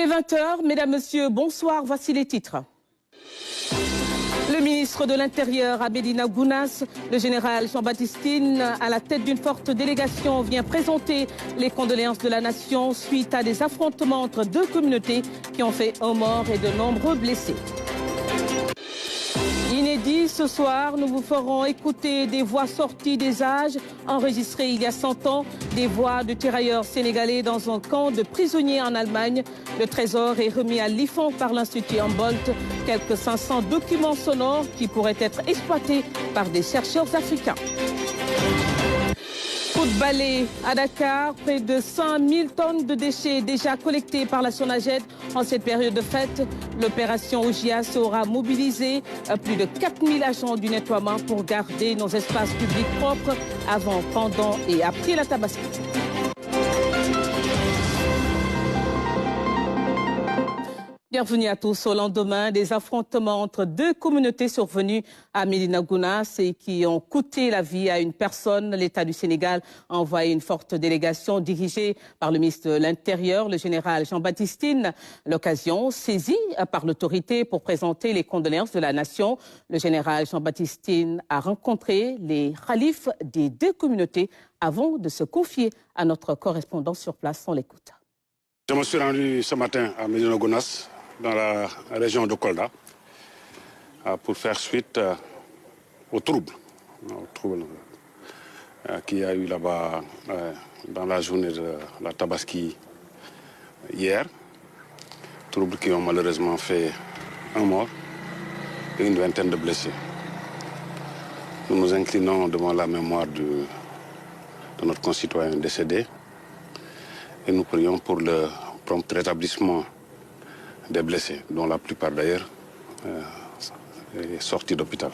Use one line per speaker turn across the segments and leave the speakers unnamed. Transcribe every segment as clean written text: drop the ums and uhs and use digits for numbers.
Il est 20h, mesdames, messieurs, bonsoir, voici les titres. Le ministre de l'Intérieur, Amédina Gounass, le général Jean-Baptiste Tine, à la tête d'une forte délégation, vient présenter les condoléances de la nation suite à des affrontements entre deux communautés qui ont fait un mort et de nombreux blessés. Inédit, ce soir, nous vous ferons écouter des voix sorties des âges, enregistrées il y a 100 ans, des voix de tirailleurs sénégalais dans un camp de prisonniers en Allemagne. Le trésor est remis à l'IFON par l'Institut Humboldt. Quelques 500 documents sonores qui pourraient être exploités par des chercheurs africains. Coup de balai à Dakar, près de 5000 tonnes de déchets déjà collectés par la SONAGED en cette période de fête. L'opération OGIAS aura mobilisé plus de 4000 agents du nettoiement pour garder nos espaces publics propres avant, pendant et après la Tabaski. Bienvenue à tous au lendemain des affrontements entre deux communautés survenus à Amédina Gounass et qui ont coûté la vie à une personne. L'État du Sénégal a envoyé une forte délégation dirigée par le ministre de l'Intérieur, le général Jean-Baptiste Tine. L'occasion saisie par l'autorité pour présenter les condoléances de la nation. Le général Jean-Baptiste Tine a rencontré les khalifes des deux communautés avant de se confier à notre correspondant sur place. On l'écoute.
Je me suis rendu ce matin à Amédina Gounass, dans la région de Kolda, pour faire suite aux troubles qu'il y a eu là-bas dans la journée de la Tabaski hier. Troubles qui ont malheureusement fait un mort et une vingtaine de blessés. Nous nous inclinons devant la mémoire de notre concitoyen décédé et nous prions pour le prompt rétablissement des blessés, dont la plupart d'ailleurs est sortie d'hôpital.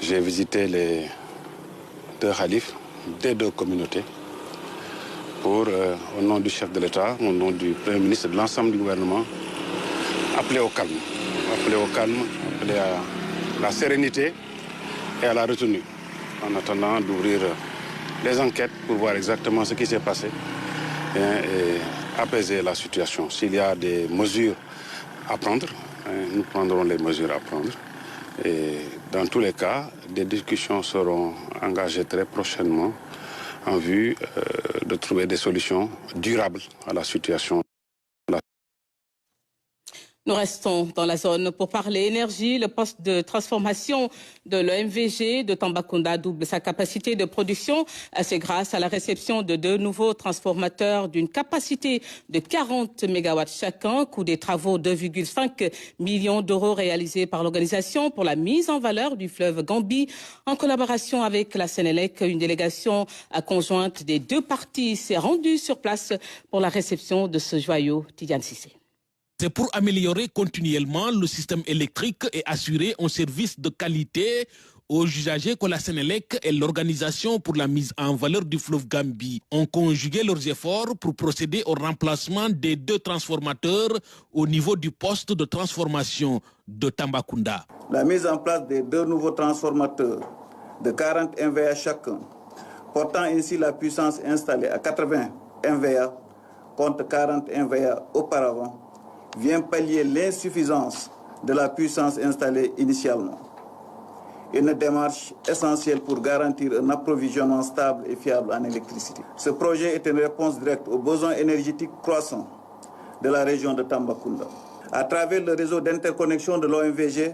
J'ai visité les deux khalifes des deux communautés pour, au nom du chef de l'État, au nom du Premier ministre et de l'ensemble du gouvernement, appeler au calme, appeler à la sérénité et à la retenue, en attendant d'ouvrir les enquêtes pour voir exactement ce qui s'est passé et apaiser la situation. S'il y a des mesures à prendre, nous prendrons les mesures à prendre. Et dans tous les cas, des discussions seront engagées très prochainement en vue de trouver des solutions durables à la situation.
Nous restons dans la zone pour parler énergie. Le poste de transformation de l'OMVG de Tambacounda double sa capacité de production. C'est grâce à la réception de deux nouveaux transformateurs d'une capacité de 40 MW chacun. Coût des travaux 2,5 millions d'euros réalisés par l'organisation pour la mise en valeur du fleuve Gambie. En collaboration avec la Sénélec, une délégation conjointe des deux parties s'est rendue sur place pour la réception de ce joyau. Tidiane Cissé.
C'est pour améliorer continuellement le système électrique et assurer un service de qualité aux usagers que la Sénélec et l'Organisation pour la mise en valeur du fleuve Gambie ont conjugué leurs efforts pour procéder au remplacement des deux transformateurs au niveau du poste de transformation de Tambacounda.
La mise en place des deux nouveaux transformateurs de 40 MVA chacun, portant ainsi la puissance installée à 80 MVA contre 40 MVA auparavant, vient pallier l'insuffisance de la puissance installée initialement. Une démarche essentielle pour garantir un approvisionnement stable et fiable en électricité. Ce projet est une réponse directe aux besoins énergétiques croissants de la région de Tambacounda. À travers le réseau d'interconnexion de l'OMVG,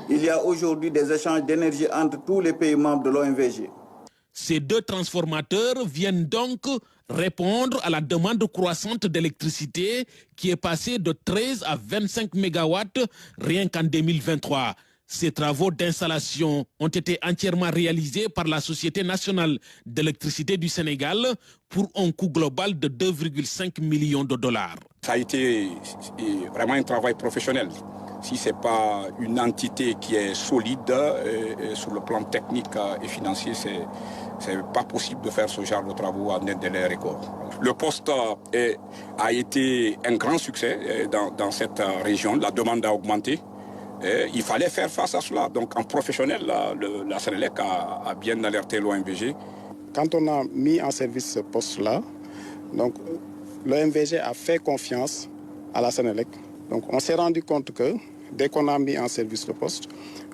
il y a aujourd'hui des échanges d'énergie entre tous les pays membres de l'OMVG.
Ces deux transformateurs viennent donc répondre à la demande croissante d'électricité qui est passée de 13 à 25 MW rien qu'en 2023. Ces travaux d'installation ont été entièrement réalisés par la Société nationale d'électricité du Sénégal pour un coût global de 2,5 millions de dollars.
Ça a été vraiment un travail professionnel. Si ce n'est pas une entité qui est solide sur le plan technique et financier, c'est pas possible de faire ce genre de travaux en un délai record. Le poste a été un grand succès dans cette région. La demande a augmenté. Il fallait faire face à cela. Donc en professionnel, la Sénélec a bien alerté l'OMVG.
Quand on a mis en service ce poste-là, donc l'OMVG a fait confiance
à la Sénélec. Donc on s'est rendu compte que dès qu'on a mis en service le poste,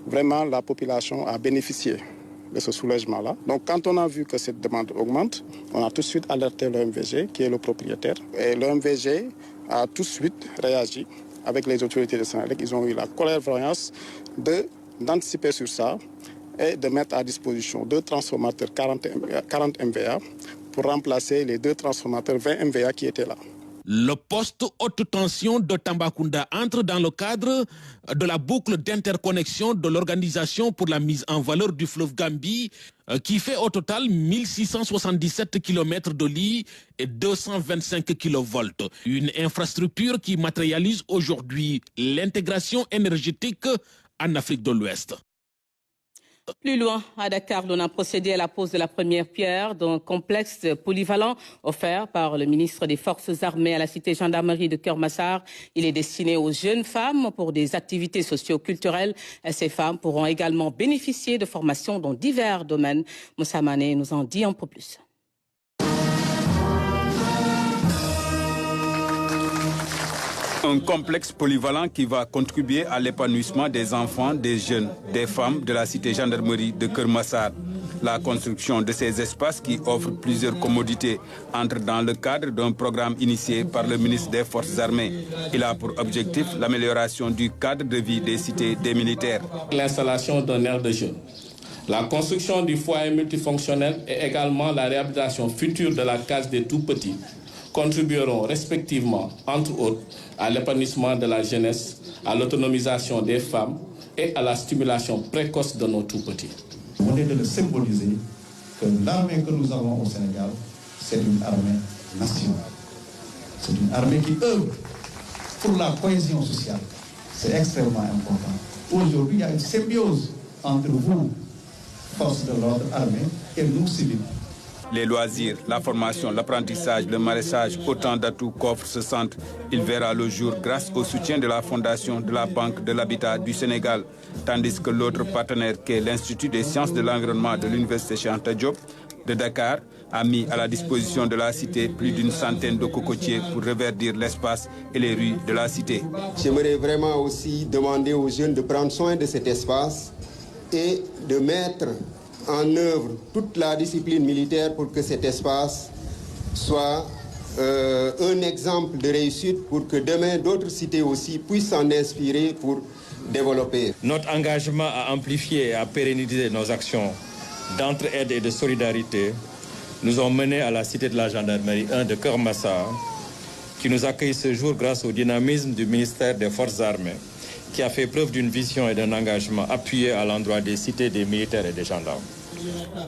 vraiment la population a bénéficié de ce soulègement-là. Donc quand on a vu que cette demande augmente, on a tout de suite alerté l'OMVG qui est le propriétaire. Et l'OMVG a tout de suite réagi avec les autorités de Sénélec. Ils ont eu la clairvoyance d'anticiper sur ça et de mettre à disposition 2 transformateurs 40 MVA pour remplacer les 2 transformateurs 20 MVA qui étaient là.
Le poste haute tension de Tambacounda entre dans le cadre de la boucle d'interconnexion de l'Organisation pour la mise en valeur du fleuve Gambie, qui fait au total 1677 km de lit et 225 kV. Une infrastructure qui matérialise aujourd'hui l'intégration énergétique en Afrique de l'Ouest.
Plus loin, à Dakar, on a procédé à la pose de la première pierre d'un complexe polyvalent offert par le ministre des Forces armées à la cité gendarmerie de Keur-Massar. Il est destiné aux jeunes femmes pour des activités socio-culturelles. Ces femmes pourront également bénéficier de formations dans divers domaines. Moussa Mané nous en dit un peu plus.
Un complexe polyvalent qui va contribuer à l'épanouissement des enfants, des jeunes, des femmes de la cité gendarmerie de Keur-Massar. La construction de ces espaces qui offrent plusieurs commodités entre dans le cadre d'un programme initié par le ministre des Forces armées. Il a pour objectif l'amélioration du cadre de vie des cités des militaires.
L'installation d'un aire de jeunes, la construction du foyer multifonctionnel et également la réhabilitation future de la case des tout-petits contribueront respectivement, entre autres, à l'épanouissement de la jeunesse, à l'autonomisation des femmes et à la stimulation précoce de nos tout-petits.
On est de le symboliser que l'armée que nous avons au Sénégal, c'est une armée nationale. C'est une armée qui œuvre pour la cohésion sociale. C'est extrêmement important. Aujourd'hui, il y a une symbiose entre vous, forces de l'ordre armée, et nous, civils.
Les loisirs, la formation, l'apprentissage, le maraîchage, autant d'atouts qu'offre ce centre. Il verra le jour grâce au soutien de la Fondation de la Banque de l'Habitat du Sénégal, tandis que l'autre partenaire, qui est l'Institut des sciences de l'environnement de l'Université Cheikh Anta Diop de Dakar, a mis à la disposition de la cité plus d'une centaine de cocotiers pour reverdir l'espace et les rues de la cité.
J'aimerais vraiment aussi demander aux jeunes de prendre soin de cet espace et de mettre en œuvre toute la discipline militaire pour que cet espace soit un exemple de réussite pour que demain d'autres cités aussi puissent s'en inspirer pour développer.
Notre engagement à amplifier et à pérenniser nos actions d'entraide et de solidarité nous ont menés à la cité de la gendarmerie 1 de Keur-Massar, qui nous accueille ce jour grâce au dynamisme du ministère des Forces armées, qui a fait preuve d'une vision et d'un engagement appuyé à l'endroit des cités des militaires et des gendarmes.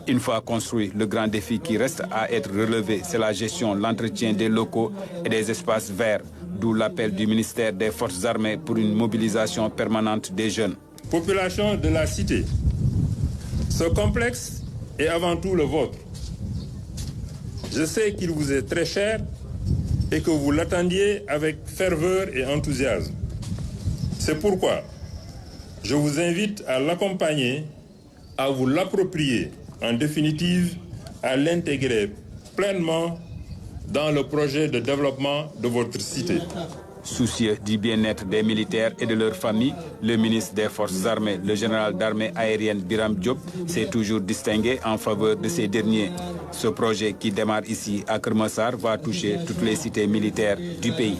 Une fois construit, le grand défi qui reste à être relevé, c'est la gestion, l'entretien des locaux et des espaces verts, d'où l'appel du ministère des Forces armées pour une mobilisation permanente des jeunes.
Population de la cité, ce complexe est avant tout le vôtre. Je sais qu'il vous est très cher et que vous l'attendiez avec ferveur et enthousiasme. C'est pourquoi je vous invite à l'accompagner, à vous l'approprier, en définitive, à l'intégrer pleinement dans le projet de développement de votre cité.
Soucieux du bien-être des militaires et de leurs familles, le ministre des Forces armées, le général d'armée aérienne Biram Diop, s'est toujours distingué en faveur de ces derniers. Ce projet qui démarre ici à Keur-Massar va toucher toutes les cités militaires du pays.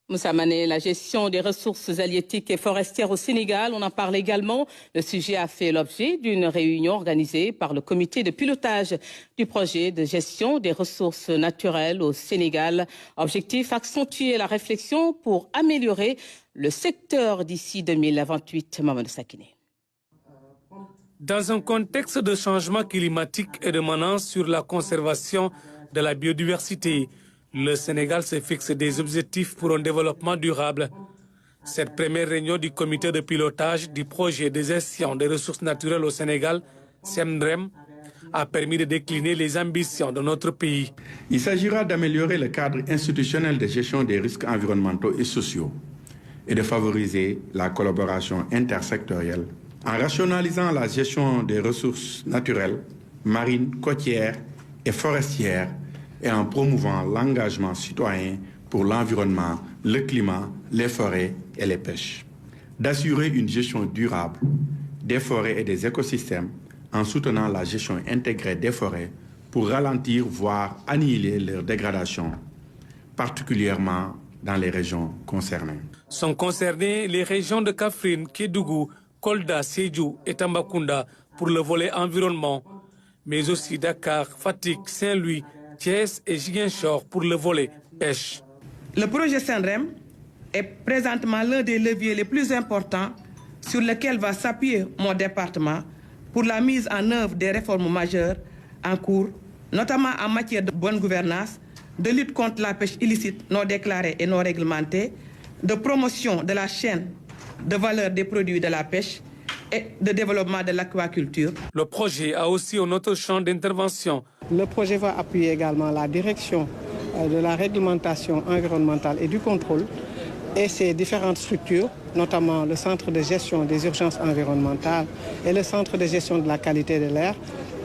Moussa Mané, la gestion des ressources halieutiques et forestières au Sénégal, on en parle également. Le sujet a fait l'objet d'une réunion organisée par le comité de pilotage du projet de gestion des ressources naturelles au Sénégal. Objectif, accentuer la réflexion pour améliorer le secteur d'ici 2028. Mamadou Sakiné.
Dans un contexte de changement climatique et de menace sur la conservation de la biodiversité, le Sénégal se fixe des objectifs pour un développement durable. Cette première réunion du comité de pilotage du projet de gestion des ressources naturelles au Sénégal, SEMDREM, a permis de décliner les ambitions de notre pays.
Il s'agira d'améliorer le cadre institutionnel de gestion des risques environnementaux et sociaux et de favoriser la collaboration intersectorielle en rationalisant la gestion des ressources naturelles, marines, côtières et forestières et en promouvant l'engagement citoyen pour l'environnement, le climat, les forêts et les pêches. D'assurer une gestion durable des forêts et des écosystèmes en soutenant la gestion intégrée des forêts pour ralentir, voire annihiler leur dégradation, particulièrement dans les régions concernées.
Sont concernées les régions de Kaffrine, Kédougou, Kolda, Sédhiou et Tambacounda pour le volet environnement, mais aussi Dakar, Fatick, Saint-Louis, Thiès et Ziguinchor pour le volet pêche.
Le projet SENREM est présentement l'un des leviers les plus importants sur lequel va s'appuyer mon département pour la mise en œuvre des réformes majeures en cours, notamment en matière de bonne gouvernance, de lutte contre la pêche illicite non déclarée et non réglementée, de promotion de la chaîne de valeur des produits de la pêche et de développement de l'aquaculture.
Le projet a aussi un autre champ d'intervention.
Le projet va appuyer également la direction de la réglementation environnementale et du contrôle et ses différentes structures, notamment le centre de gestion des urgences environnementales et le centre de gestion de la qualité de l'air,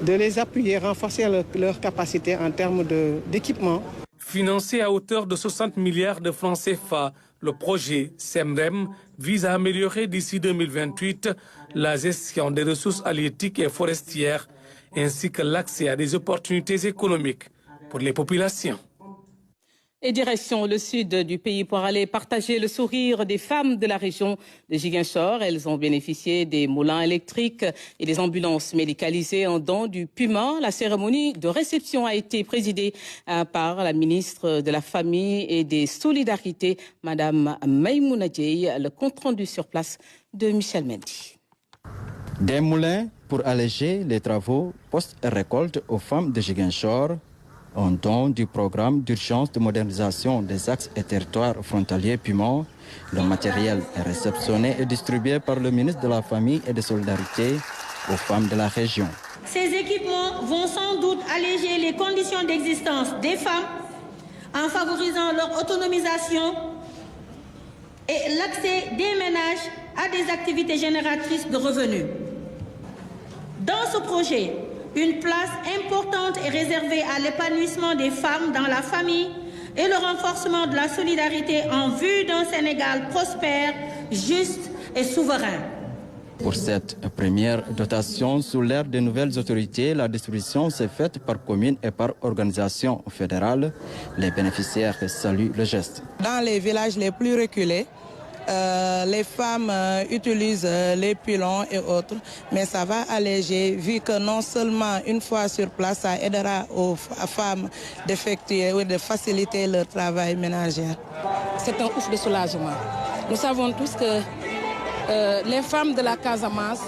de les appuyer, renforcer leur capacité en termes d'équipement.
Financé à hauteur de 60 milliards de francs CFA, le projet SENREM vise à améliorer d'ici 2028 la gestion des ressources halieutiques et forestières ainsi que l'accès à des opportunités économiques pour les populations.
Et direction le sud du pays pour aller partager le sourire des femmes de la région de Ziguinchor. Elles ont bénéficié des moulins électriques et des ambulances médicalisées en don du Puma. La cérémonie de réception a été présidée par la ministre de la Famille et des Solidarités, Madame Maïmouna Dieye. Le compte-rendu sur place de Michel Mendy.
Des moulins pour alléger les travaux post-récolte aux femmes de Ziguinchor. Un don du programme d'urgence de modernisation des axes et territoires frontaliers Puma. Le matériel est réceptionné et distribué par le ministre de la Famille et des Solidarités aux femmes de la région.
Ces équipements vont sans doute alléger les conditions d'existence des femmes en favorisant leur autonomisation et l'accès des ménages à des activités génératrices de revenus. Dans ce projet, une place importante est réservée à l'épanouissement des femmes dans la famille et le renforcement de la solidarité en vue d'un Sénégal prospère, juste et souverain.
Pour cette première dotation sous l'ère des nouvelles autorités, la distribution s'est faite par commune et par organisation fédérale. Les bénéficiaires saluent le geste.
Dans les villages les plus reculés, les femmes utilisent les pilons et autres, mais ça va alléger vu que non seulement une fois sur place, ça aidera aux femmes d'effectuer ou de faciliter leur travail ménager.
C'est un ouf de soulagement. Nous savons tous que les femmes de la Casamance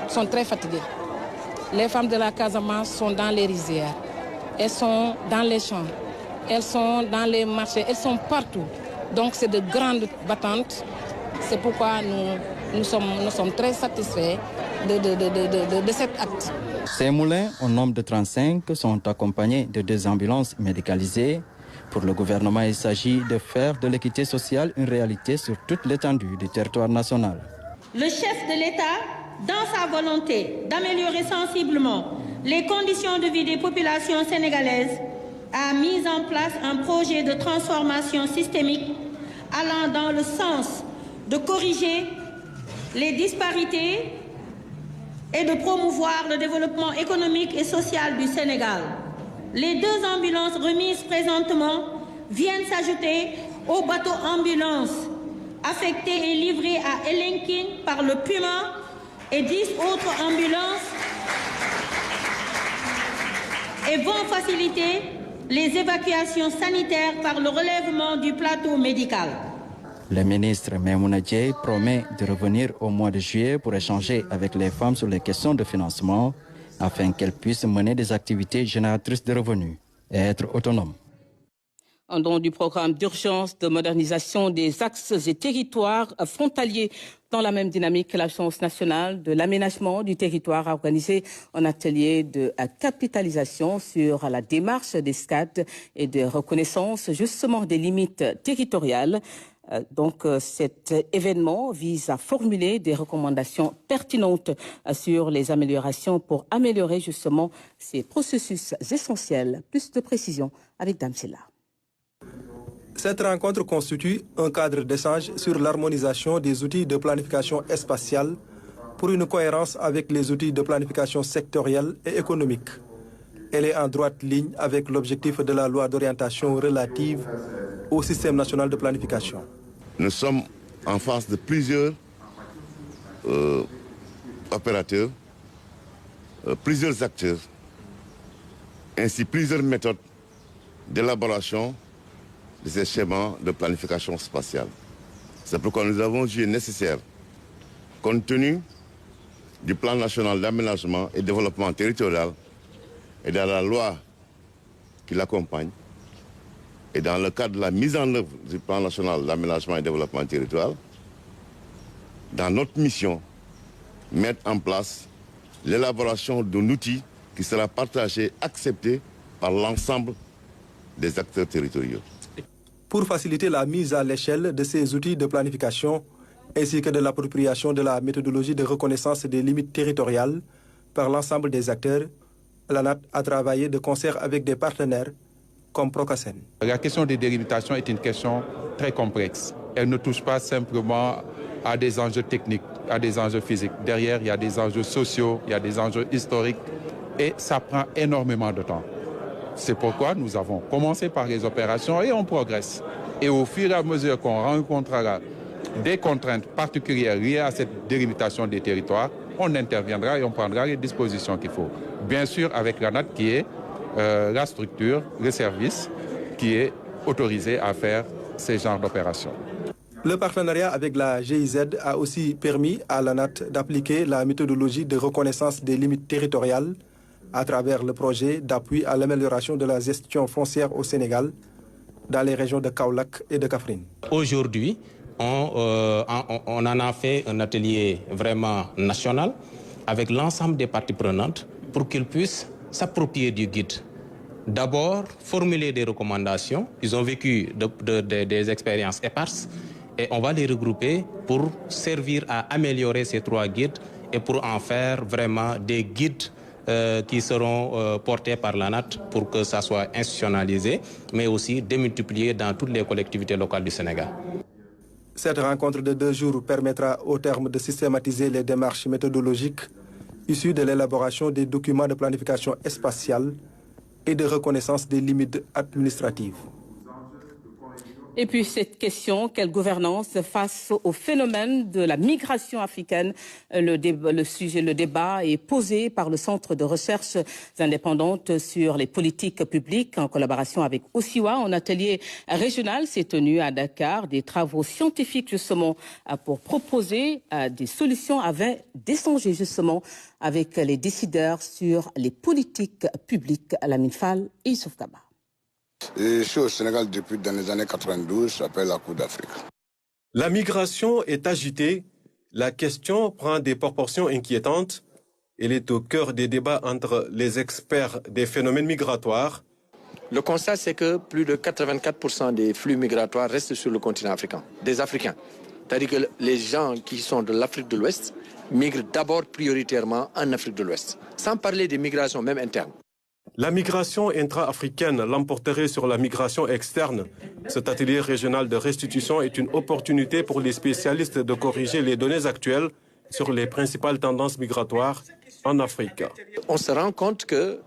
sont très fatiguées. Les femmes de la Casamance sont dans les rizières, elles sont dans les champs, elles sont dans les marchés, elles sont partout. Donc c'est de grandes battantes. C'est pourquoi nous sommes très satisfaits de cet acte.
Ces moulins, au nombre de 35, sont accompagnés de 2 ambulances médicalisées. Pour le gouvernement, il s'agit de faire de l'équité sociale une réalité sur toute l'étendue du territoire national.
Le chef de l'État, dans sa volonté d'améliorer sensiblement les conditions de vie des populations sénégalaises, a mis en place un projet de transformation systémique allant dans le sens de corriger les disparités et de promouvoir le développement économique et social du Sénégal. Les 2 ambulances remises présentement viennent s'ajouter aux bateaux ambulances affectés et livrés à Elenking par le Puma et 10 autres ambulances et vont faciliter les évacuations sanitaires par le relèvement du plateau médical.
Le ministre Maïmouna Dieye promet de revenir au mois de juillet pour échanger avec les femmes sur les questions de financement afin qu'elles puissent mener des activités génératrices de revenus et être autonomes.
Un don du programme d'urgence de modernisation des axes et territoires frontaliers. Dans la même dynamique, l'Agence nationale de l'aménagement du territoire a organisé un atelier de capitalisation sur la démarche des SCAD et de reconnaissance justement des limites territoriales. Donc cet événement vise à formuler des recommandations pertinentes sur les améliorations pour améliorer justement ces processus essentiels. Plus de précision avec Dame Silla.
Cette rencontre constitue un cadre d'échange sur l'harmonisation des outils de planification spatiale pour une cohérence avec les outils de planification sectorielle et économique. Elle est en droite ligne avec l'objectif de la loi d'orientation relative au système national de planification.
Nous sommes en face de plusieurs opérateurs, plusieurs acteurs, ainsi plusieurs méthodes d'élaboration de ces schémas de planification spatiale. C'est pourquoi nous avons jugé nécessaire, compte tenu du plan national d'aménagement et développement territorial et de la loi qui l'accompagne, et dans le cadre de la mise en œuvre du plan national d'aménagement et développement territorial, dans notre mission, mettre en place l'élaboration d'un outil qui sera partagé, accepté par l'ensemble des acteurs territoriaux.
Pour faciliter la mise à l'échelle de ces outils de planification, ainsi que de l'appropriation de la méthodologie de reconnaissance des limites territoriales par l'ensemble des acteurs, l'ANAT a travaillé de concert avec des partenaires comme Procasen.
La question des délimitations est une question très complexe. Elle ne touche pas simplement à des enjeux techniques, à des enjeux physiques. Derrière, il y a des enjeux sociaux, il y a des enjeux historiques et ça prend énormément de temps. C'est pourquoi nous avons commencé par les opérations et on progresse. Et au fur et à mesure qu'on rencontrera des contraintes particulières liées à cette délimitation des territoires, on interviendra et on prendra les dispositions qu'il faut. Bien sûr, avec l'ANAT qui est la structure, le service qui est autorisé à faire ces genres d'opérations.
Le partenariat avec la GIZ a aussi permis à l'ANAT d'appliquer la méthodologie de reconnaissance des limites territoriales à travers le projet d'appui à l'amélioration de la gestion foncière au Sénégal, dans les régions de Kaolack et de Kaffrine.
Aujourd'hui, on en a fait un atelier vraiment national avec l'ensemble des parties prenantes pour qu'ils puissent s'approprier du guide. D'abord, formuler des recommandations. Ils ont vécu des expériences éparses et on va les regrouper pour servir à améliorer ces 3 guides et pour en faire vraiment des guides qui seront portés par l'ANAT pour que ça soit institutionnalisé, mais aussi démultiplié dans toutes les collectivités locales du Sénégal.
Cette rencontre de 2 jours permettra au terme de systématiser les démarches méthodologiques issues de l'élaboration des documents de planification spatiale et de reconnaissance des limites administratives.
Et puis cette question, quelle gouvernance face au phénomène de la migration africaine? Le débat est posé par le Centre de recherche indépendante sur les politiques publiques en collaboration avec Osiwa. Un atelier régional s'est tenu à Dakar, des travaux scientifiques justement pour proposer des solutions afin d'échanger justement avec les décideurs sur les politiques publiques. Lamine Fall et Youssouf Kaba.
Je suis au Sénégal depuis dans les années 92, ça s'appelle la Coupe d'Afrique.
La migration est agitée, la question prend des proportions inquiétantes. Elle est au cœur des débats entre les experts des phénomènes migratoires.
Le constat, c'est que plus de 84% des flux migratoires restent sur le continent africain, des Africains. C'est-à-dire que les gens qui sont de l'Afrique de l'Ouest migrent d'abord prioritairement en Afrique de l'Ouest, sans parler des migrations même internes.
La migration intra-africaine l'emporterait sur la migration externe. Cet atelier régional de restitution est une opportunité pour les spécialistes de corriger les données actuelles sur les principales tendances migratoires en Afrique.
On se rend compte qu'il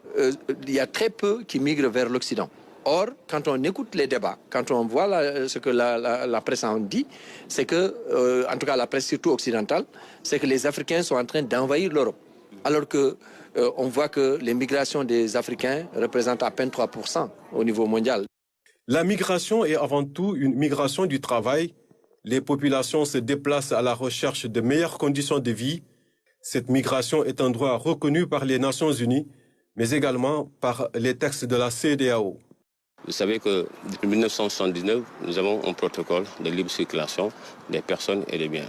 y a très peu qui migrent vers l'Occident. Or, quand on écoute les débats, quand on voit ce que la presse en dit, c'est que, en tout cas la presse surtout occidentale, c'est que les Africains sont en train d'envahir l'Europe. Alors que on voit que les migrations des Africains représentent à peine 3% au niveau mondial.
La migration est avant tout une migration du travail. Les populations se déplacent à la recherche de meilleures conditions de vie. Cette migration est un droit reconnu par les Nations Unies, mais également par les textes de la CEDEAO.
Vous savez que depuis 1979, nous avons un protocole de libre circulation des personnes et des biens.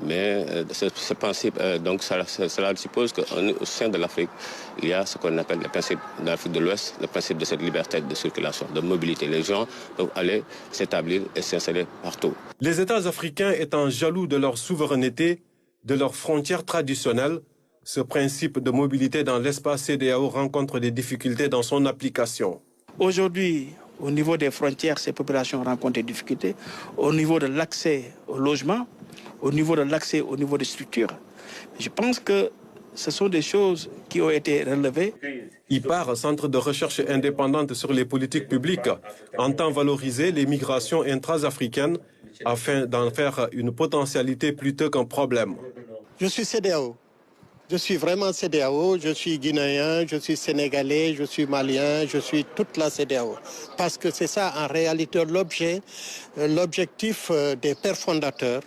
Mais ce principe, donc cela suppose qu'au sein de l'Afrique, il y a ce qu'on appelle le principe de l'Afrique de l'Ouest, le principe de cette liberté de circulation, de mobilité. Les gens doivent aller s'établir et s'installer partout.
Les États africains étant jaloux de leur souveraineté, de leurs frontières traditionnelles, ce principe de mobilité dans l'espace CEDEAO rencontre des difficultés dans son application.
Aujourd'hui,
Au niveau des frontières, ces populations rencontrent des difficultés. Au niveau de l'accès au logement, au niveau de l'accès au niveau des structures. Je pense que ce sont des choses qui ont été relevées.
IPAR, centre de recherche indépendante sur les politiques publiques, entend valoriser les migrations intra-africaines afin d'en faire une potentialité plutôt qu'un problème.
Je suis CEDEAO. Je suis vraiment CEDEAO. Je suis guinéen, je suis sénégalais, je suis malien, je suis toute la CEDEAO. Parce que c'est ça en réalité l'objectif des pères fondateurs.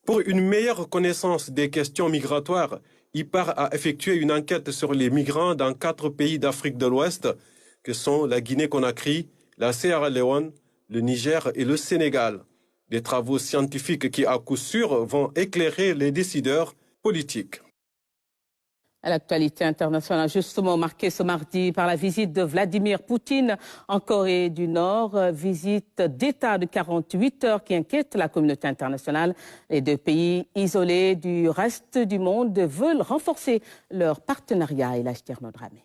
Pour une meilleure connaissance des questions migratoires, IPAR a effectué une enquête sur les migrants dans 4 pays d'Afrique de l'Ouest, que sont la Guinée-Conakry, la Sierra Leone, le Niger et le Sénégal. Des travaux scientifiques qui, à coup sûr, vont éclairer les décideurs politiques.
À l'actualité internationale, justement marquée ce mardi par la visite de Vladimir Poutine en Corée du Nord, visite d'État de 48 heures qui inquiète la communauté internationale. Les 2 pays isolés du reste du monde veulent renforcer leur partenariat. Et Dramé.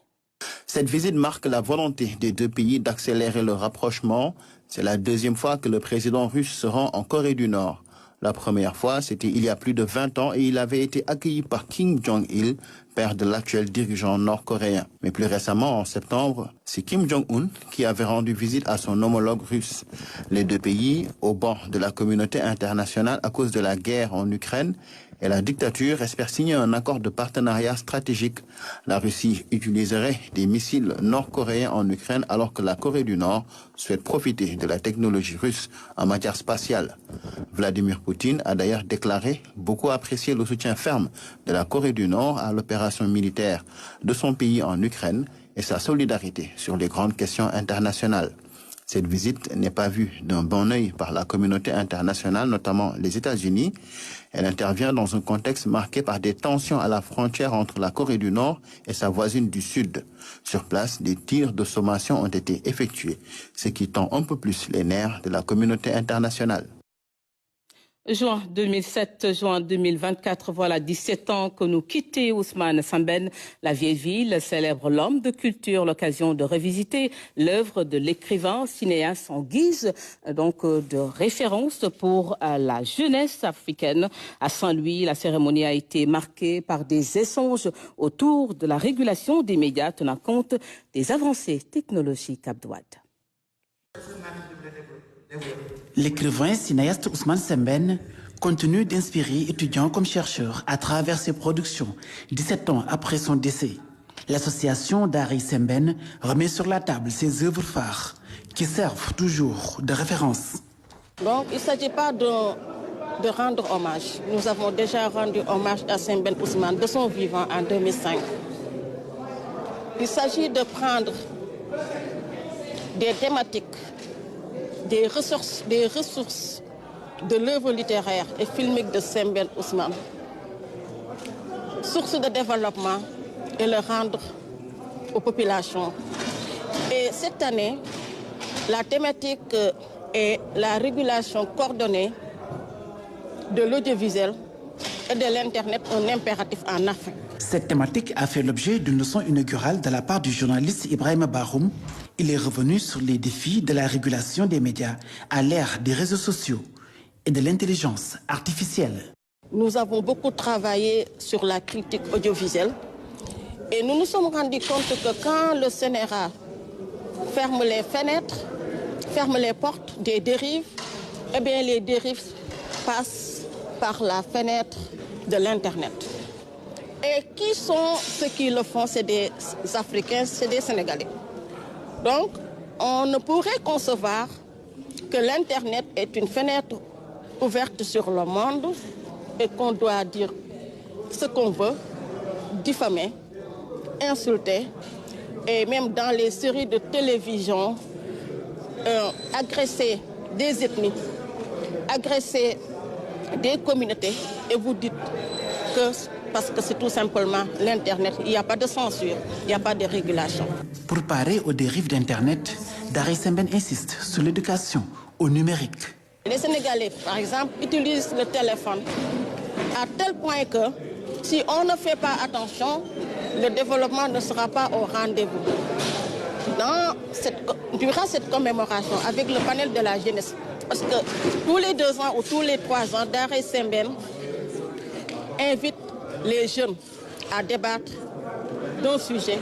Cette visite marque la volonté des 2 pays d'accélérer le rapprochement. C'est la 2e fois que le président russe se rend en Corée du Nord. La première fois, c'était il y a plus de 20 ans et il avait été accueilli par Kim Jong-il, père de l'actuel dirigeant nord-coréen. Mais plus récemment, en septembre, c'est Kim Jong-un qui avait rendu visite à son homologue russe. Les 2 pays, au banc de la communauté internationale à cause de la guerre en Ukraine, et la dictature espère signer un accord de partenariat stratégique. La Russie utiliserait des missiles nord-coréens en Ukraine alors que la Corée du Nord souhaite profiter de la technologie russe en matière spatiale. Vladimir Poutine a d'ailleurs déclaré beaucoup apprécier le soutien ferme de la Corée du Nord à l'opération militaire de son pays en Ukraine et sa solidarité sur les grandes questions internationales. Cette visite n'est pas vue d'un bon œil par la communauté internationale, notamment les États-Unis. Elle intervient dans un contexte marqué par des tensions à la frontière entre la Corée du Nord et sa voisine du Sud. Sur place, des tirs de sommation ont été effectués, ce qui tend un peu plus les nerfs de la communauté internationale.
Juin 2007, juin 2024, voilà 17 ans que nous quittait Ousmane Sembène. La vieille ville célèbre l'homme de culture, l'occasion de revisiter l'œuvre de l'écrivain cinéaste en guise donc de référence pour la jeunesse africaine. À Saint-Louis, la cérémonie a été marquée par des échanges autour de la régulation des médias tenant compte des avancées technologiques. Abdouad.
L'écrivain cinéaste Ousmane Sembène continue d'inspirer étudiants comme chercheurs à travers ses productions, 17 ans après son décès. L'association d'Ari Sembène remet sur la table ses œuvres phares qui servent toujours de référence.
Donc il ne s'agit pas de rendre hommage. Nous avons déjà rendu hommage à Sembène Ousmane de son vivant en 2005. Il s'agit de prendre des thématiques, des ressources de l'œuvre littéraire et filmique de Sembène Ousmane, source de développement, et le rendre aux populations. Et cette année, la thématique est la régulation coordonnée de l'audiovisuel et de l'Internet, un impératif en Afrique.
Cette thématique a fait l'objet d'une leçon inaugurale de la part du journaliste Ibrahim Baroum. Il est revenu sur les défis de la régulation des médias à l'ère des réseaux sociaux et de l'intelligence artificielle.
Nous avons beaucoup travaillé sur la critique audiovisuelle et nous nous sommes rendus compte que quand le CNRA ferme les fenêtres, ferme les portes des dérives, eh bien les dérives passent par la fenêtre de l'Internet. Et qui sont ceux qui le font? C'est des Africains, c'est des Sénégalais. Donc, on ne pourrait concevoir que l'Internet est une fenêtre ouverte sur le monde et qu'on doit dire ce qu'on veut, diffamer, insulter, et même dans les séries de télévision, agresser des ethnies, agresser des communautés, et vous dites que parce que c'est tout simplement l'Internet, il n'y a pas de censure, il n'y a pas de régulation.
Pour parer aux dérives d'Internet, Dari Sembène insiste sur l'éducation au numérique.
Les Sénégalais, par exemple, utilisent le téléphone à tel point que si on ne fait pas attention, le développement ne sera pas au rendez-vous. Dans cette
durant cette commémoration avec le panel de la jeunesse. Parce que tous les 2 ans ou tous les 3 ans, Darey Sembène invite les jeunes à débattre d'un sujet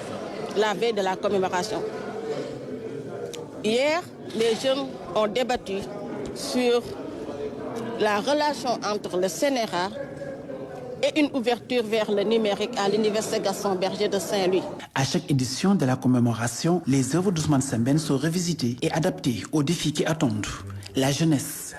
la veille de la commémoration. Hier, les jeunes ont débattu sur la relation entre le CNRA et une ouverture vers le numérique à l'Université Gaston Berger de Saint-Louis.
À chaque édition de la commémoration, les œuvres d'Ousmane Sembène sont revisitées et adaptées aux défis qui attendent la jeunesse.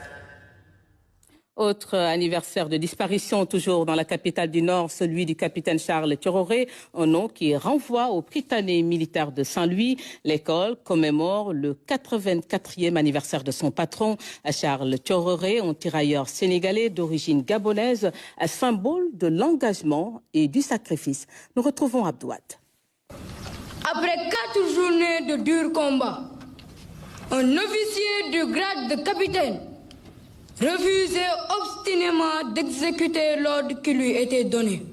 Autre anniversaire de disparition, toujours dans la capitale du Nord, celui du capitaine Charles Thiororé, un nom qui renvoie au Prytanée militaire de Saint-Louis. L'école commémore le 84e anniversaire de son patron, Charles Thiororé, un tirailleur sénégalais d'origine gabonaise, un symbole de l'engagement et du sacrifice. Nous retrouvons Abdouad.
Après 4 journées de durs combats, un officier du grade de capitaine refusait obstinément d'exécuter l'ordre qui lui était donné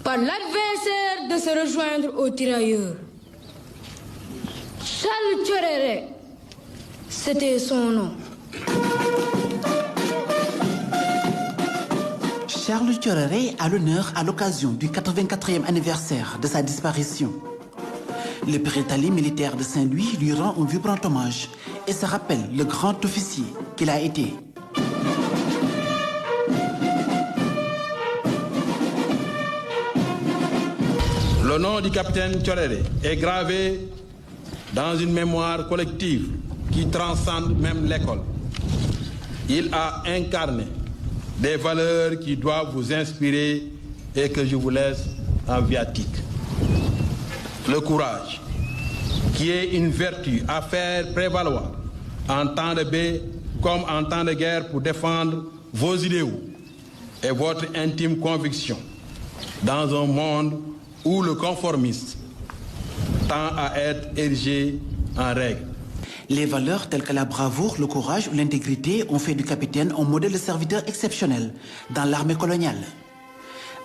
par l'adversaire de se rejoindre aux tirailleurs. Charles Thiororé, c'était son nom.
Charles Thiororé a l'honneur à l'occasion du 84e anniversaire de sa disparition. Le Prytanée militaire de Saint-Louis lui rend un vibrant hommage et se rappelle le grand officier qu'il a été.
Le nom du capitaine Thiororé est gravé dans une mémoire collective qui transcende même l'école. Il a incarné des valeurs qui doivent vous inspirer et que je vous laisse en viatique. Le courage, qui est une vertu à faire prévaloir en temps de paix comme en temps de guerre pour défendre vos idéaux et votre intime conviction dans un monde où le conformisme tend à être érigé en règle.
Les valeurs telles que la bravoure, le courage ou l'intégrité ont fait du capitaine un modèle de serviteur exceptionnel dans l'armée coloniale.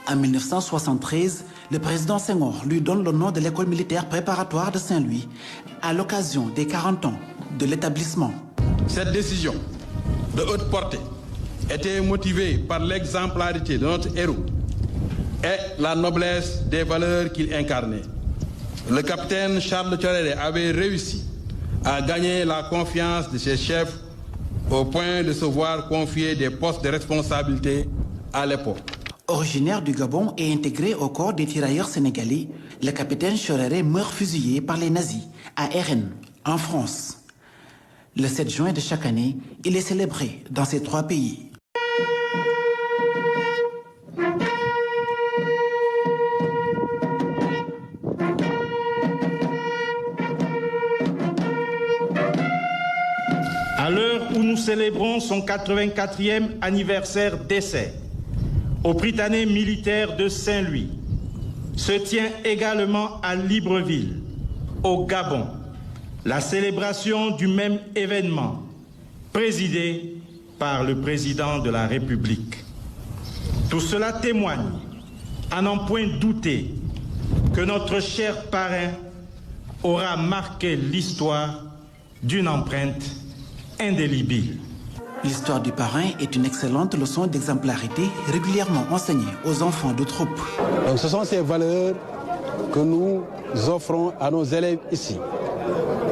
En 1973, le président Senghor lui donne le nom de l'école militaire préparatoire de Saint-Louis à l'occasion des 40 ans de l'établissement.
Cette décision de haute portée était motivée par l'exemplarité de notre héros et la noblesse des valeurs qu'il incarnait. Le capitaine Charles Thiororé avait réussi à gagner la confiance de ses chefs au point de se voir confier des postes de responsabilité à l'époque.
Originaire du Gabon et intégré au corps des tirailleurs sénégalais, le capitaine Thiororé meurt fusillé par les nazis à Rennes, en France. Le 7 juin de chaque année, il est célébré dans ces 3 pays.
À l'heure où nous célébrons son 84e anniversaire d'essai, au Prytanée militaire de Saint-Louis, se tient également à Libreville, au Gabon, la célébration du même événement, présidée par le président de la République. Tout cela témoigne, à n'en point douter, que notre cher parrain aura marqué l'histoire d'une empreinte indélébile.
L'histoire du parrain est une excellente leçon d'exemplarité régulièrement enseignée aux enfants de troupe.
Donc ce sont ces valeurs que nous offrons à nos élèves ici,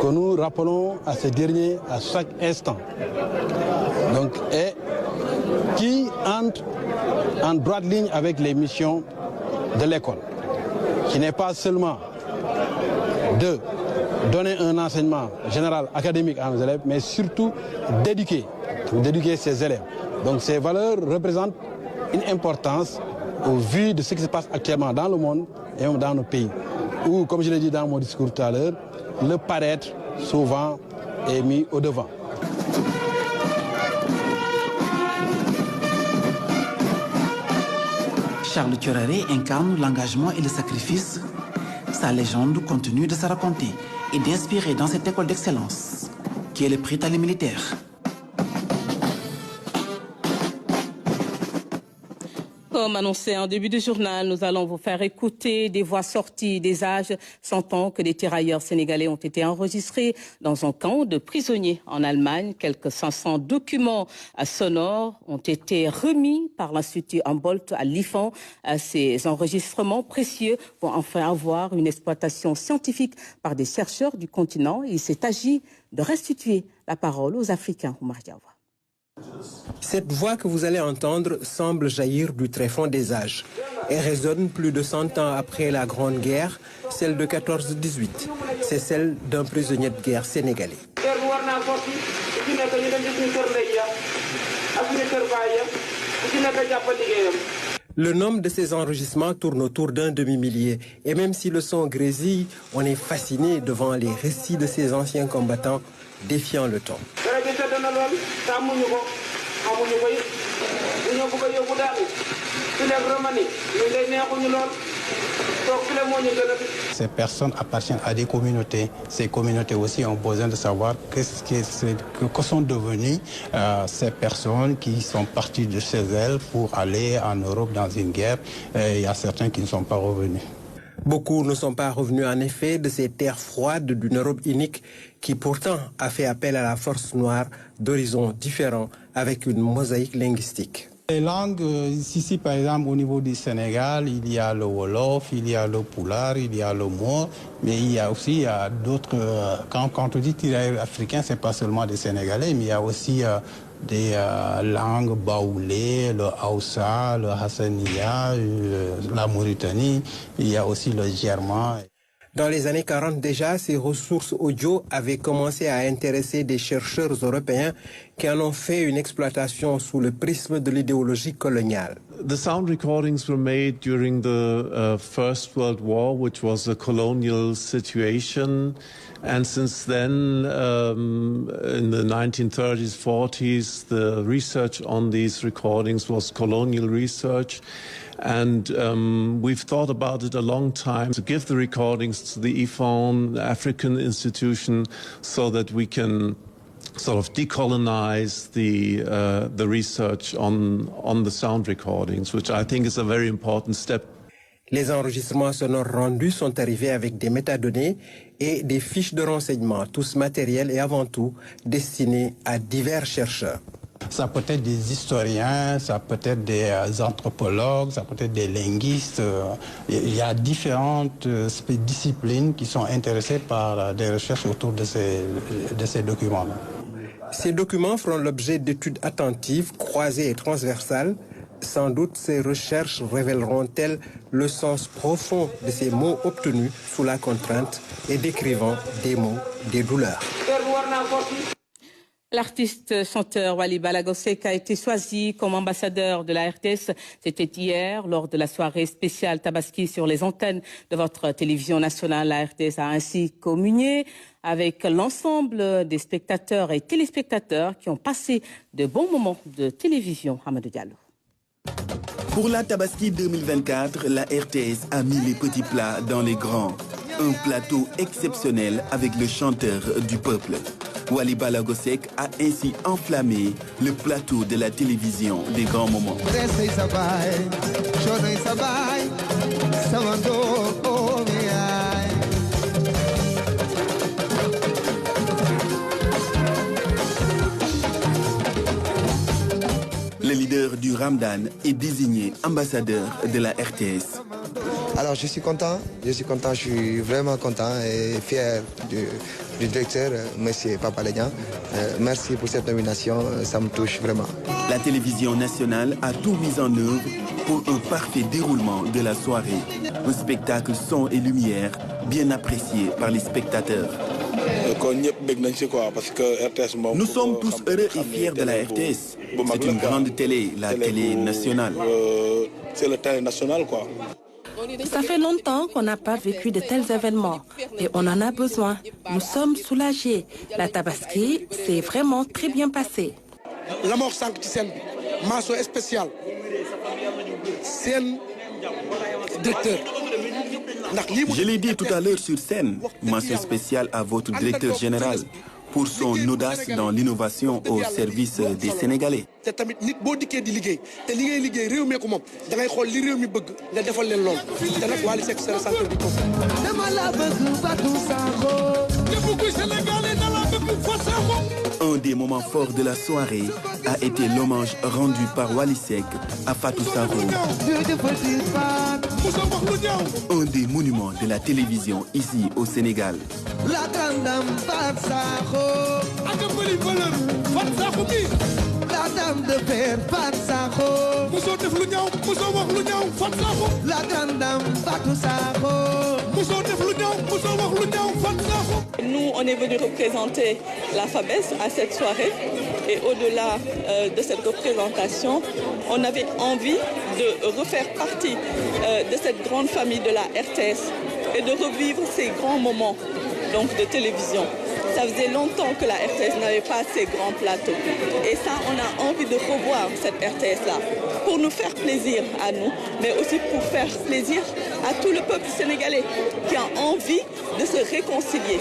que nous rappelons à ces derniers à chaque instant. Donc, et qui entrent en droite ligne avec les missions de l'école, qui n'est pas seulement de donner un enseignement général académique à nos élèves, mais surtout d'éduquer ces élèves. Donc ces valeurs représentent une importance au vu de ce qui se passe actuellement dans le monde et même dans nos pays, où, comme je l'ai dit dans mon discours tout à l'heure, le paraître souvent est mis au devant.
Charles Thiororé incarne l'engagement et le sacrifice. Sa légende continue de se raconter et d'inspirer dans cette école d'excellence qui est le Prytanée militaire.
Comme annoncé en début de journal, nous allons vous faire écouter des voix sorties des âges, sentant que des tirailleurs sénégalais ont été enregistrés dans un camp de prisonniers en Allemagne. Quelques 500 documents sonores ont été remis par l'Institut Humboldt à l'IFAN. Ces enregistrements précieux vont enfin avoir une exploitation scientifique par des chercheurs du continent. Il s'est agi de restituer la parole aux Africains. Oumar Diawa.
Cette voix que vous allez entendre semble jaillir du tréfonds des âges. Elle résonne plus de 100 ans après la Grande Guerre, celle de 14-18. C'est celle d'un prisonnier de guerre sénégalais. Le nombre de ces enregistrements tourne autour d'un demi-millier. Et même si le son grésille, on est fasciné devant les récits de ces anciens combattants défiant le temps.
Ces personnes appartiennent à des communautés. Ces communautés aussi ont besoin de savoir que sont devenues ces personnes qui sont parties de chez elles pour aller en Europe dans une guerre. Il y a certains qui ne sont pas revenus.
Beaucoup ne sont pas revenus en effet de ces terres froides d'une Europe unique qui pourtant a fait appel à la force noire d'horizons différents avec une mosaïque linguistique.
Les langues, ici par exemple au niveau du Sénégal, il y a le Wolof, il y a le Pulaar, il y a le Mor, mais il y a aussi d'autres... Quand on dit tirailleurs africains, ce n'est pas seulement des Sénégalais, mais il y a aussi des langues baoulées, le Hausa, le Hassaniya, la Mauritanie, il y a aussi le german.
Dans les années 40 déjà, ces ressources audio avaient commencé à intéresser des chercheurs européens qui en ont fait une exploitation sous le prisme de l'idéologie coloniale.
The sound recordings were made during the First World War, which was a colonial situation. And since then, in the 1930s, 40s, the research on these recordings was colonial research. And we've thought about it a long time to give the recordings to the IFAN, the African institution, so that we can sort of decolonize the research on the sound recordings, which I think is a very important step.
Les enregistrements sonores rendus sont arrivés avec des métadonnées et des fiches de renseignement, tous matériels et avant tout destinés à divers chercheurs.
Ça peut être des historiens, ça peut être des anthropologues, ça peut être des linguistes. Il y a différentes disciplines qui sont intéressées par des recherches autour de ces documents-là.
Ces documents feront l'objet d'études attentives, croisées et transversales. Sans doute, ces recherches révéleront-elles le sens profond de ces mots obtenus sous la contrainte et décrivant des mots, des douleurs.
L'artiste chanteur Wally Ballago Seck a été choisi comme ambassadeur de la RTS. C'était hier lors de la soirée spéciale Tabaski sur les antennes de votre télévision nationale. La RTS a ainsi communié avec l'ensemble des spectateurs et téléspectateurs qui ont passé de bons moments de télévision. Amadou Diallo.
Pour la Tabaski 2024, la RTS a mis les petits plats dans les grands. Un plateau exceptionnel avec le chanteur du peuple. Wally Ballago Seck a ainsi enflammé le plateau de la télévision des grands moments. Le leader du Ramadan est désigné ambassadeur de la RTS.
Alors je suis content, je suis vraiment content et fier du directeur, M. Papalénian. Merci pour cette nomination, ça me touche vraiment.
La télévision nationale a tout mis en œuvre pour un parfait déroulement de la soirée. Un spectacle son et lumière bien apprécié par les spectateurs.
Nous sommes tous heureux et fiers de la RTS. C'est une grande télé, la télé nationale.
C'est la télé nationale, quoi.
Ça fait longtemps qu'on n'a pas vécu de tels événements et on en a besoin. Nous sommes soulagés. La Tabaski s'est vraiment très bien passée.
La mort sanctiselle, mention spéciale. C'est un directeur.
Je l'ai dit tout à l'heure sur scène, mention spéciale à votre directeur général.
pour son audace dans l'innovation au service des Sénégalais. Un des moments forts de la soirée a été l'hommage rendu par Wally Seck à Fatou Sakho. Un des monuments de la télévision ici au Sénégal. La grande dame Fatou Sakho. La dame de fer Fatou Sakho. La grande dame Fatou Sakho.
Nous, on est venu représenter la FABES à cette soirée et au-delà de cette représentation, on avait envie de refaire partie de cette grande famille de la RTS et de revivre ces grands moments donc, de télévision. Ça faisait longtemps que la RTS n'avait pas ces grands plateaux. Et ça, on a envie de revoir cette RTS-là pour nous faire plaisir à nous, mais aussi pour faire plaisir à tout le peuple sénégalais qui a envie de se réconcilier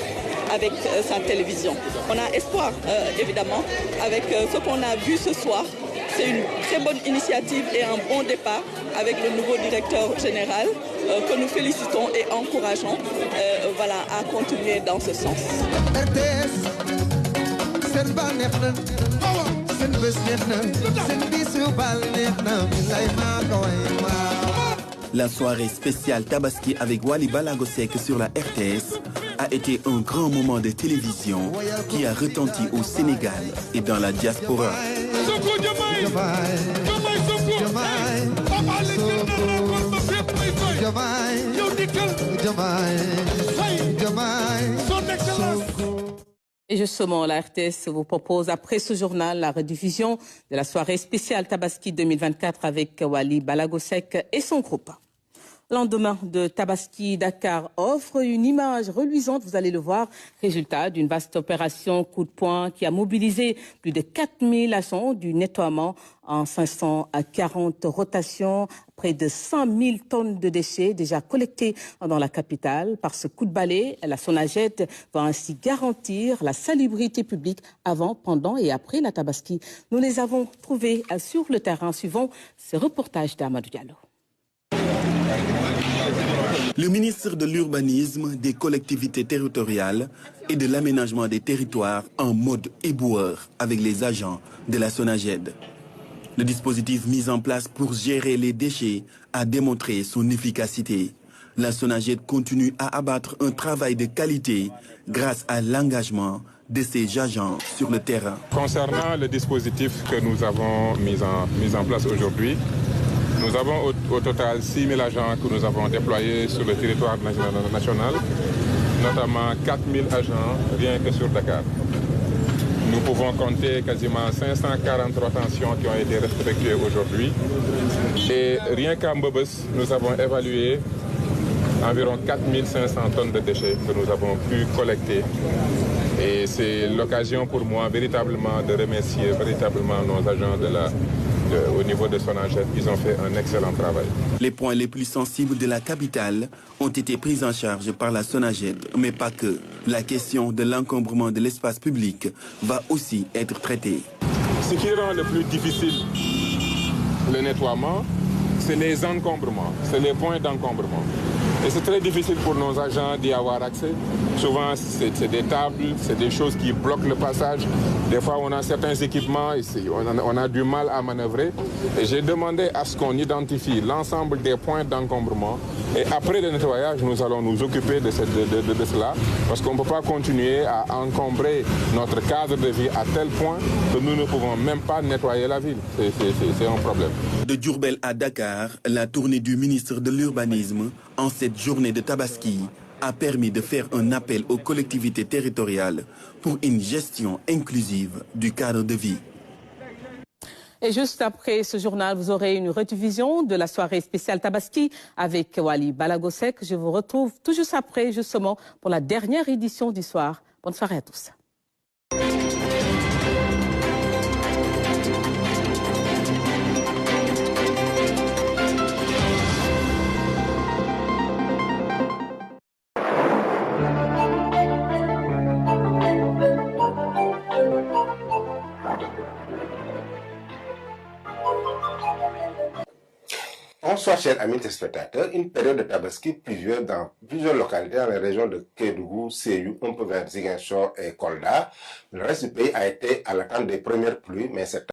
avec sa télévision. On a espoir, évidemment, avec ce qu'on a vu ce soir. C'est une très bonne initiative et un bon départ avec le nouveau directeur général que nous félicitons et encourageons à continuer dans ce sens.
La soirée spéciale Tabaski avec Wally Balago Seck sur la RTS a été un grand moment de télévision qui a retenti au Sénégal et dans la diaspora.
Et justement, la RTS vous propose, après ce journal, la rediffusion de la soirée spéciale Tabaski 2024 avec Wally Balago Seck et son groupe. Lendemain de Tabaski, Dakar offre une image reluisante, vous allez le voir, résultat d'une vaste opération coup de poing qui a mobilisé plus de 4000 agents du nettoiement en 540 rotations, près de 100 000 tonnes de déchets déjà collectés dans la capitale. Par ce coup de balai, la SONAGED va ainsi garantir la salubrité publique avant, pendant et après la Tabaski. Nous les avons trouvés sur le terrain. Suivant ce reportage d'Amadou Diallo.
Le ministre de l'Urbanisme, des collectivités territoriales et de l'aménagement des territoires en mode éboueur avec les agents de la SONAGED. Le dispositif mis en place pour gérer les déchets a démontré son efficacité. La SONAGED continue à abattre un travail de qualité grâce à l'engagement de ses agents sur le terrain.
Concernant le dispositif que nous avons mis en place aujourd'hui, nous avons au total 6 000 agents que nous avons déployés sur le territoire national, notamment 4 000 agents rien que sur Dakar. Nous pouvons compter quasiment 543 tensions qui ont été respectées aujourd'hui. Et rien qu'à Mbobes, nous avons évalué environ 4 500 tonnes de déchets que nous avons pu collecter. Et c'est l'occasion pour moi véritablement de remercier véritablement nos agents au niveau de SONAGED. Ils ont fait un excellent travail.
Les points les plus sensibles de la capitale ont été pris en charge par la SONAGED, mais pas que. La question de l'encombrement de l'espace public va aussi être traitée.
Ce qui rend le plus difficile le nettoiement, c'est les encombrements, c'est les points d'encombrement. Et c'est très difficile pour nos agents d'y avoir accès. Souvent, c'est des tables, c'est des choses qui bloquent le passage. Des fois, on a certains équipements, on a du mal à manœuvrer. Et j'ai demandé à ce qu'on identifie l'ensemble des points d'encombrement. Et après le nettoyage, nous allons nous occuper de cela. Parce qu'on ne peut pas continuer à encombrer notre cadre de vie à tel point que nous ne pouvons même pas nettoyer la ville. C'est un problème.
De Diourbel à Dakar, la tournée du ministre de l'Urbanisme en cette journée de Tabaski a permis de faire un appel aux collectivités territoriales pour une gestion inclusive du cadre de vie.
Et juste après ce journal, vous aurez une rediffusion de la soirée spéciale Tabaski avec Wally Balago Seck. Je vous retrouve tout juste après, justement, pour la dernière édition du soir. Bonne soirée à tous.
Bonsoir chers amis téléspectateurs, une période de tabaski pluvieuse dans plusieurs localités dans les régions de Kédougou, Séyou, un peu vers Ziguinchor et Kolda. Le reste du pays a été à l'attente des premières pluies, mais cette